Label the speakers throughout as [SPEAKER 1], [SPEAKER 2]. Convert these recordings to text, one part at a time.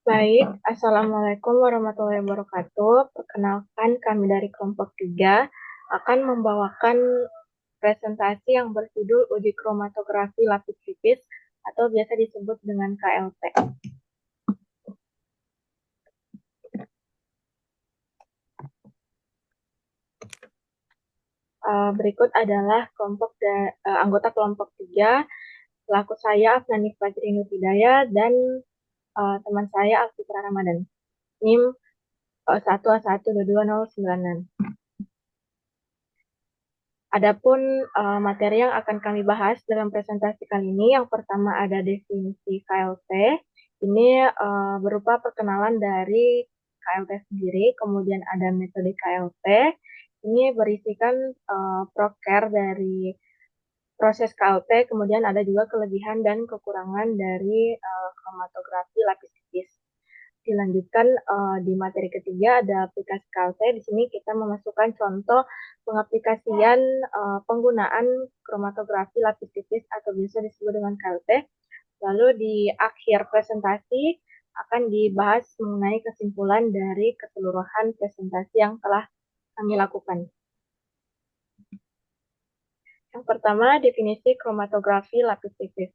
[SPEAKER 1] Baik, Assalamualaikum warahmatullahi wabarakatuh. Perkenalkan kami dari kelompok 3 akan membawakan presentasi yang berjudul uji kromatografi lapis tipis atau biasa disebut dengan KLP. Berikut adalah anggota kelompok 3, selaku saya Afnani Fajri Nurhidayah dan teman saya Alfitra Ramadan. NIM 1A12209. Adapun materi yang akan kami bahas dalam presentasi kali ini, yang pertama ada definisi KLP. Ini berupa perkenalan dari KLP sendiri, kemudian ada metode KLP. Ini berisikan proker dari proses KLP, kemudian ada juga kelebihan dan kekurangan dari kromatografi lapis tipis. Dilanjutkan di materi ketiga ada aplikasi KLP. Di sini kita memasukkan contoh pengaplikasian penggunaan kromatografi lapis tipis atau biasa disebut dengan KLP. Lalu di akhir presentasi akan dibahas mengenai kesimpulan dari keseluruhan presentasi yang telah kami lakukan. Yang pertama, definisi kromatografi lapis tipis.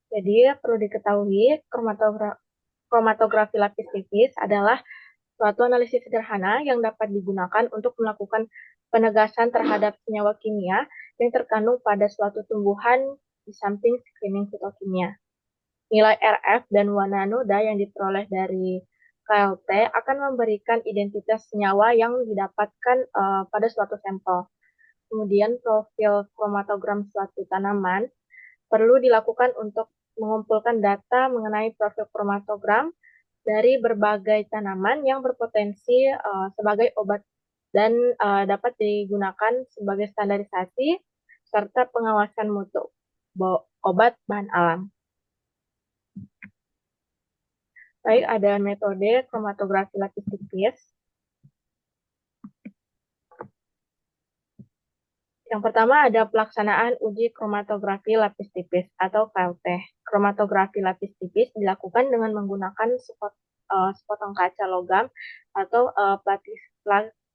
[SPEAKER 1] Jadi, perlu diketahui kromatografi lapis tipis adalah suatu analisis sederhana yang dapat digunakan untuk melakukan penegasan terhadap senyawa kimia yang terkandung pada suatu tumbuhan di samping screening fitokimia. Nilai RF dan warna noda yang diperoleh dari KLT akan memberikan identitas senyawa yang didapatkan pada suatu sampel. Kemudian profil kromatogram suatu tanaman perlu dilakukan untuk mengumpulkan data mengenai profil kromatogram dari berbagai tanaman yang berpotensi sebagai obat dan dapat digunakan sebagai standarisasi serta pengawasan mutu obat bahan alam. Baik, ada metode kromatografi lapis tipis. Yang pertama ada pelaksanaan uji kromatografi lapis tipis atau KLP. Kromatografi lapis tipis dilakukan dengan menggunakan sepotong kaca logam atau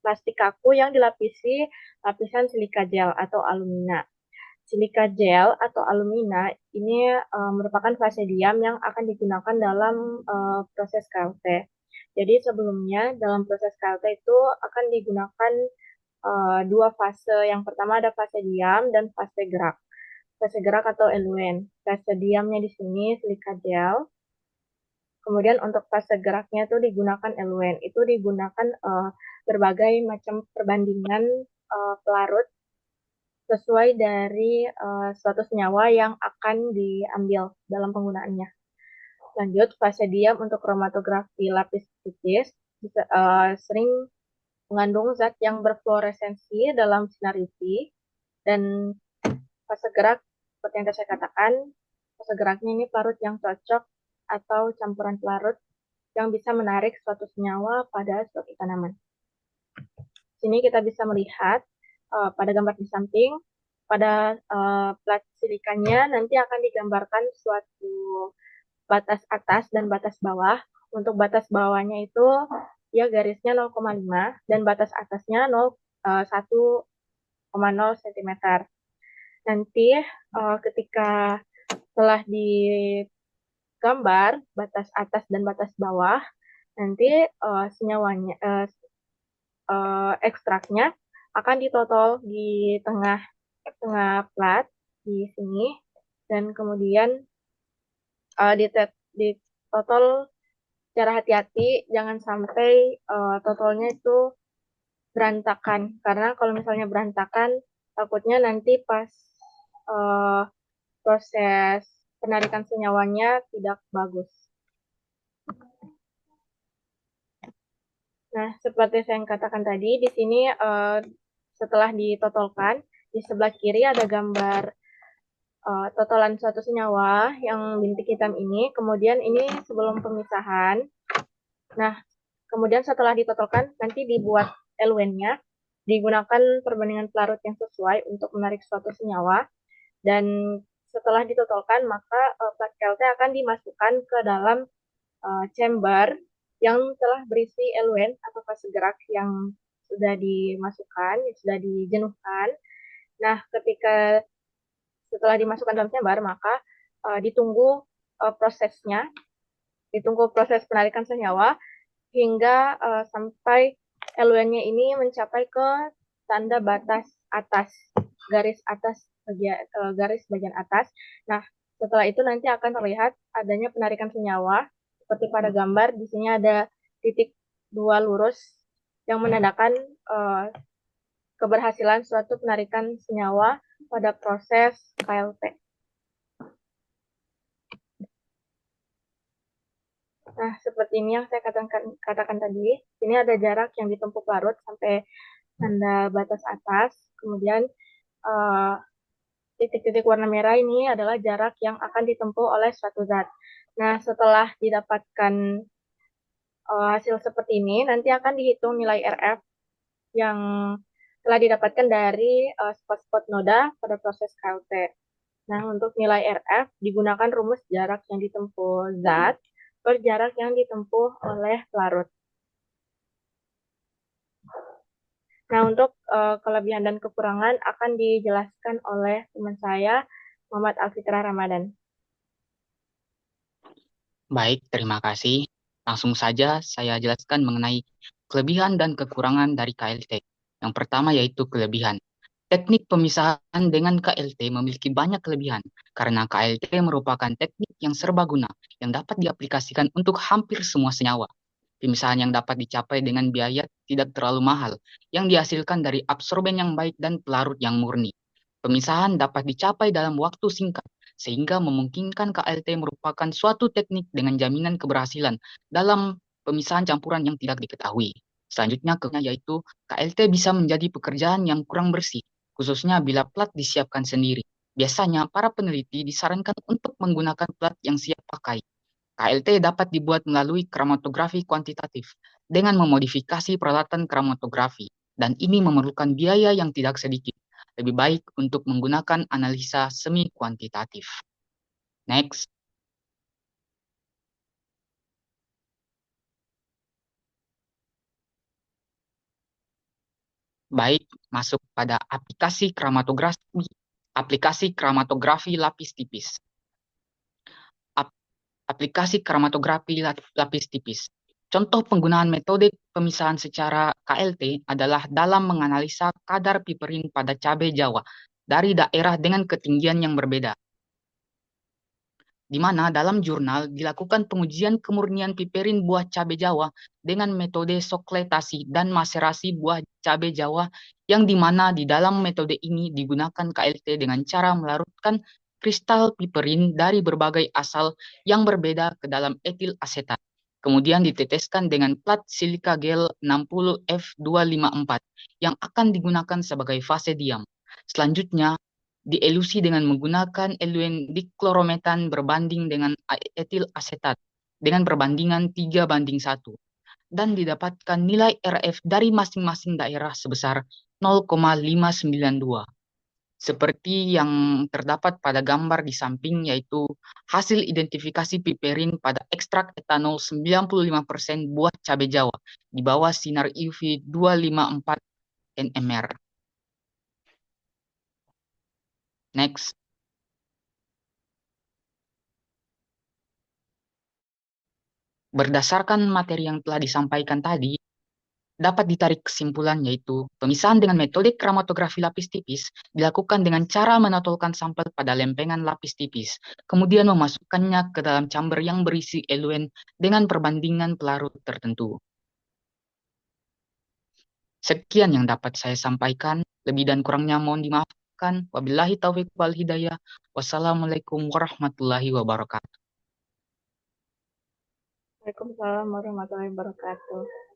[SPEAKER 1] plastik kaku yang dilapisi lapisan silika gel atau alumina. Silika gel atau alumina ini merupakan fase diam yang akan digunakan dalam proses KLP. Jadi sebelumnya dalam proses KLP itu akan digunakan dua fase. Yang pertama ada fase diam dan fase gerak. Fase gerak atau eluen. Fase diamnya di sini silika gel. Kemudian untuk fase geraknya itu digunakan eluen. Itu digunakan berbagai macam perbandingan pelarut sesuai dari suatu senyawa yang akan diambil dalam penggunaannya. Lanjut, fase diam untuk kromatografi lapis tipis sering mengandung zat yang berfluoresensi dalam sinar UV, dan fase gerak seperti yang saya katakan, fase geraknya ini pelarut yang cocok atau campuran pelarut yang bisa menarik suatu senyawa pada suatu tanaman. Sini kita bisa melihat pada gambar di samping, pada plat silikanya nanti akan digambarkan suatu batas atas dan batas bawah. Untuk batas bawahnya itu ya garisnya 0,5 dan batas atasnya 1,0 cm. Nanti ketika telah digambar batas atas dan batas bawah, nanti senyawanya ekstraknya akan ditotol di tengah plat di sini, dan kemudian ditotol secara hati-hati, jangan sampai totolnya itu berantakan, karena kalau misalnya berantakan takutnya nanti pas uh, proses penarikan senyawanya tidak bagus. Nah, seperti saya katakan tadi, di sini setelah ditotolkan, di sebelah kiri ada gambar totalan suatu senyawa yang bintik hitam ini. Kemudian ini sebelum pemisahan. Nah, kemudian setelah ditotolkan, nanti dibuat eluennya, digunakan perbandingan pelarut yang sesuai untuk menarik suatu senyawa. Dan setelah ditotolkan, maka plat KLT akan dimasukkan ke dalam chamber yang telah berisi eluen atau fase gerak yang sudah dimasukkan, yang sudah dijenuhkan. Nah, ketika setelah dimasukkan dalam chamber, maka ditunggu prosesnya, ditunggu proses penarikan senyawa hingga sampai eluennya ini mencapai ke tanda batas atas, garis bagian atas. Nah, setelah itu nanti akan terlihat adanya penarikan senyawa seperti pada gambar. Di sini ada titik 2 lurus yang menandakan keberhasilan suatu penarikan senyawa pada proses KLT. Nah, seperti ini yang saya katakan tadi. Ini ada jarak yang ditempuh larut sampai tanda batas atas. Kemudian titik-titik warna merah ini adalah jarak yang akan ditempuh oleh suatu zat. Nah, setelah didapatkan hasil seperti ini, nanti akan dihitung nilai RF yang telah didapatkan dari spot-spot noda pada proses KLT. Nah, untuk nilai RF digunakan rumus jarak yang ditempuh zat per jarak yang ditempuh oleh larut. Nah, untuk kelebihan dan kekurangan akan dijelaskan oleh teman saya, Muhammad Alfitra Ramadan.
[SPEAKER 2] Baik, terima kasih. Langsung saja saya jelaskan mengenai kelebihan dan kekurangan dari KLT. Yang pertama yaitu kelebihan. Teknik pemisahan dengan KLT memiliki banyak kelebihan karena KLT merupakan teknik yang serbaguna yang dapat diaplikasikan untuk hampir semua senyawa. Pemisahan yang dapat dicapai dengan biaya tidak terlalu mahal, yang dihasilkan dari absorben yang baik dan pelarut yang murni. Pemisahan dapat dicapai dalam waktu singkat, sehingga memungkinkan KLT merupakan suatu teknik dengan jaminan keberhasilan dalam pemisahan campuran yang tidak diketahui. Selanjutnya yaitu KLT bisa menjadi pekerjaan yang kurang bersih, khususnya bila plat disiapkan sendiri. Biasanya para peneliti disarankan untuk menggunakan plat yang siap pakai. KLT dapat dibuat melalui kromatografi kuantitatif dengan memodifikasi peralatan kromatografi, dan ini memerlukan biaya yang tidak sedikit. Lebih baik untuk menggunakan analisa semi kuantitatif. Next. Baik, masuk pada aplikasi kromatografi lapis tipis. Aplikasi kromatografi lapis tipis. Contoh penggunaan metode pemisahan secara KLT adalah dalam menganalisa kadar piperin pada cabai Jawa dari daerah dengan ketinggian yang berbeda, di mana dalam jurnal dilakukan pengujian kemurnian piperin buah cabai Jawa dengan metode sokletasi dan maserasi buah cabai Jawa, yang di mana di dalam metode ini digunakan KLT dengan cara melarutkan kristal piperin dari berbagai asal yang berbeda ke dalam etil asetat. Kemudian diteteskan dengan plat silika gel 60F254 yang akan digunakan sebagai fase diam. Selanjutnya, dielusi dengan menggunakan eluen diklorometan berbanding dengan etil asetat dengan perbandingan 3:1 dan didapatkan nilai RF dari masing-masing daerah sebesar 0,592. Seperti yang terdapat pada gambar di samping, yaitu hasil identifikasi piperin pada ekstrak etanol 95% buah cabai Jawa di bawah sinar UV 254 nmr. Next. Berdasarkan materi yang telah disampaikan tadi, dapat ditarik kesimpulan yaitu pemisahan dengan metode kromatografi lapis tipis dilakukan dengan cara menotolkan sampel pada lempengan lapis tipis, kemudian memasukkannya ke dalam chamber yang berisi eluen dengan perbandingan pelarut tertentu. Sekian yang dapat saya sampaikan, lebih dan kurangnya mohon dimaafkan. Wabillahi taufiq wal hidayah. Wassalamualaikum warahmatullahi wabarakatuh.
[SPEAKER 1] Waalaikumsalam warahmatullahi wabarakatuh.